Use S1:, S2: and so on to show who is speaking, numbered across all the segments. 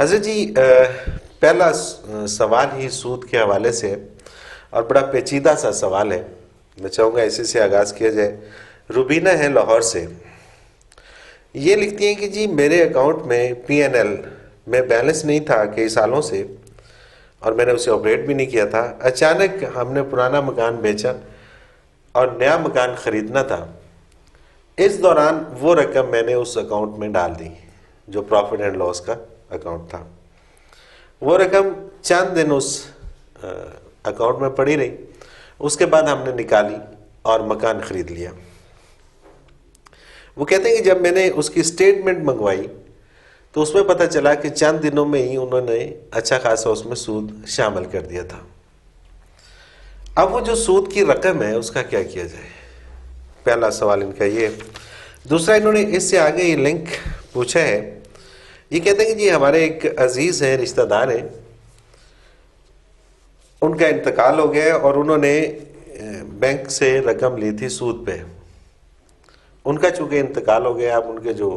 S1: حضرت جی پہلا سوال ہی سود کے حوالے سے ہے اور بڑا پیچیدہ سا سوال ہے. میں چاہوں گا اسی سے آغاز کیا جائے. روبینہ ہے لاہور سے. یہ لکھتی ہیں کہ جی میرے اکاؤنٹ میں PNL میں بیلنس نہیں تھا کئی سالوں سے اور میں نے اسے آپریٹ بھی نہیں کیا تھا. اچانک ہم نے پرانا مکان بیچا اور نیا مکان خریدنا تھا. اس دوران وہ رقم میں نے اس اکاؤنٹ میں ڈال دی جو پروفٹ اینڈ لاس کا اکاؤنٹ تھا. وہ رقم چند دن اس اکاؤنٹ میں پڑی رہی. اس کے بعد ہم نے نکالی اور مکان خرید لیا. وہ کہتے ہیں کہ جب میں نے اس کی اسٹیٹمنٹ منگوائی تو اس میں پتہ چلا کہ چند دنوں میں ہی انہوں نے اچھا خاصا اس میں سود شامل کر دیا تھا. اب وہ جو سود کی رقم ہے اس کا کیا کیا جائے؟ پہلا سوال ان کا یہ. دوسرا انہوں نے اس سے آگے یہ لنک پوچھا ہے. یہ کہتے ہیں کہ جی ہمارے ایک عزیز ہیں، رشتہ دار ہیں، ان کا انتقال ہو گیا اور انہوں نے بینک سے رقم لی تھی سود پہ. ان کا چونکہ انتقال ہو گیا، اب ان کے جو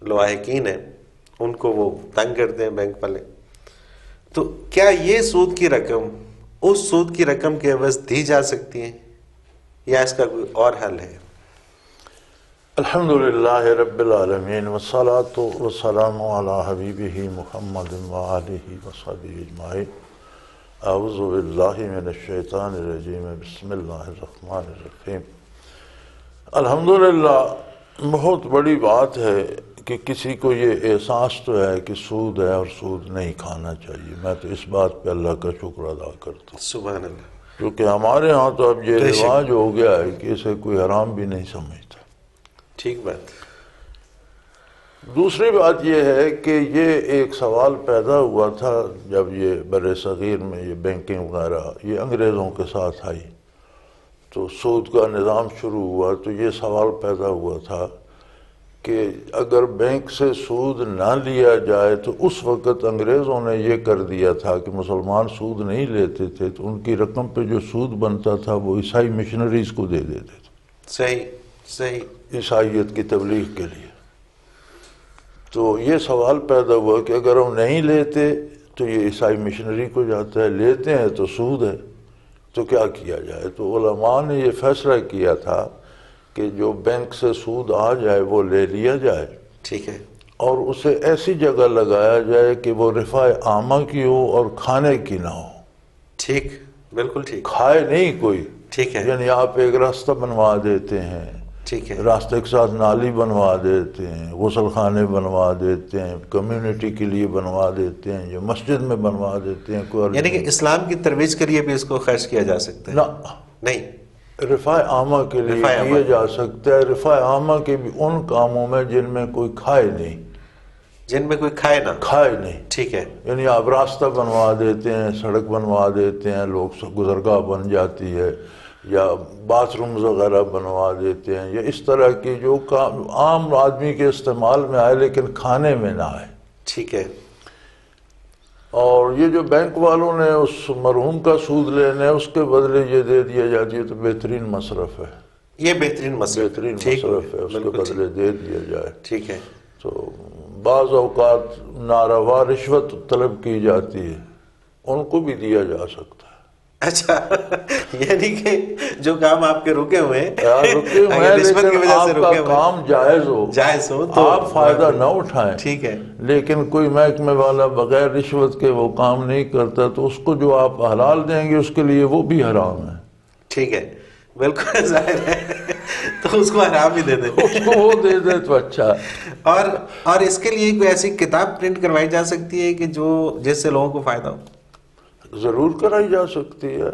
S1: لواحقین ہیں ان کو وہ تنگ کرتے ہیں بینک والے. تو کیا یہ سود کی رقم اس سود کی رقم کے عوض دی جا سکتی ہے یا اس کا کوئی اور حل ہے؟
S2: الحمدللہ رب العالمین والصلاة والسلام علی حبیبہ محمد وآلہ وصحبہ اجمعین. اعوذ باللہ من الشیطان الرجیم. بسم اللہ الرحمن الرحیم. الحمدللہ بہت بڑی بات ہے کہ کسی کو یہ احساس تو ہے کہ سود ہے اور سود نہیں کھانا چاہیے. میں تو اس بات پہ اللہ کا شکر ادا کرتا ہوں.
S1: سبحان اللہ.
S2: کیونکہ ہمارے ہاں تو اب یہ رواج ہو گیا ہے کہ اسے کوئی حرام بھی نہیں سمجھتا.
S1: ٹھیک بات.
S2: دوسری بات یہ ہے کہ یہ ایک سوال پیدا ہوا تھا جب یہ بر صغیر میں یہ بینکنگ وغیرہ یہ انگریزوں کے ساتھ آئی تو سود کا نظام شروع ہوا. تو یہ سوال پیدا ہوا تھا کہ اگر بینک سے سود نہ لیا جائے تو اس وقت انگریزوں نے یہ کر دیا تھا کہ مسلمان سود نہیں لیتے تھے تو ان کی رقم پہ جو سود بنتا تھا وہ عیسائی مشنریز کو دے دیتے تھے.
S1: صحیح صحیح.
S2: عیسائیت کی تبلیغ کے لیے. تو یہ سوال پیدا ہوا کہ اگر ہم نہیں لیتے تو یہ عیسائی مشنری کو جاتا ہے، لیتے ہیں تو سود ہے، تو کیا کیا جائے؟ تو علماء نے یہ فیصلہ کیا تھا کہ جو بینک سے سود آ جائے وہ لے لیا جائے.
S1: ٹھیک ہے.
S2: اور اسے ایسی جگہ لگایا جائے کہ وہ رفع عامہ کی ہو اور کھانے کی نہ ہو.
S1: ٹھیک، بالکل ٹھیک.
S2: کھائے نہیں کوئی.
S1: ٹھیک ہے.
S2: یعنی آپ ایک راستہ بنوا دیتے ہیں،
S1: ٹھیک ہے،
S2: راستے کے ساتھ نالی بنوا دیتے ہیں، غسل خانے بنوا دیتے ہیں، کمیونٹی کے لیے بنوا دیتے ہیں، یا مسجد میں بنوا دیتے ہیں. کوئی
S1: یعنی کہ اسلام کی ترویج کے لیے بھی اس کو خرچ کیا جا سکتا ہے؟ نہیں،
S2: رفع عامہ کے لیے کیا جا سکتا ہے. رفع عامہ کے بھی ان کاموں میں جن میں کوئی کھائے نہیں،
S1: جن میں کوئی کھائے
S2: نہیں.
S1: ٹھیک ہے.
S2: یعنی آپ راستہ بنوا دیتے ہیں، سڑک بنوا دیتے ہیں، لوگ گزرگاہ بن جاتی ہے، یا باتھ رومز وغیرہ بنوا دیتے ہیں، یا اس طرح کی جو کام عام آدمی کے استعمال میں آئے لیکن کھانے میں نہ آئے.
S1: ٹھیک ہے.
S2: اور یہ جو بینک والوں نے اس مرحوم کا سود لینے اس کے بدلے یہ دے دیا جاتی ہے تو بہترین مصرف ہے.
S1: یہ بہترین مصرف
S2: ہے، اس کے بدلے دے دیا جائے.
S1: ٹھیک ہے.
S2: تو بعض اوقات ناروا رشوت طلب کی جاتی ہے، ان کو بھی دیا جا سکتا ہے.
S1: اچھا، یعنی کہ جو کام آپ کے رکے ہوئے ہیں
S2: لیکن آپ کا کام جائز ہو تو آپ فائدہ نہ اٹھائیں.
S1: ٹھیک ہے.
S2: لیکن کوئی محکمے والا بغیر رشوت کے وہ کام نہیں کرتا تو اس کو جو آپ حلال دیں گے اس کے لیے وہ بھی حرام ہے.
S1: ٹھیک ہے، بالکل ظاہر ہے. تو اس کو حرام ہی دے دیں،
S2: اس کو وہ دے دے تو اچھا.
S1: اور اس کے لیے کوئی ایسی کتاب پرنٹ کروائی جا سکتی ہے کہ جو جس سے لوگوں کو فائدہ ہو؟
S2: ضرور کرائی جا سکتی ہے.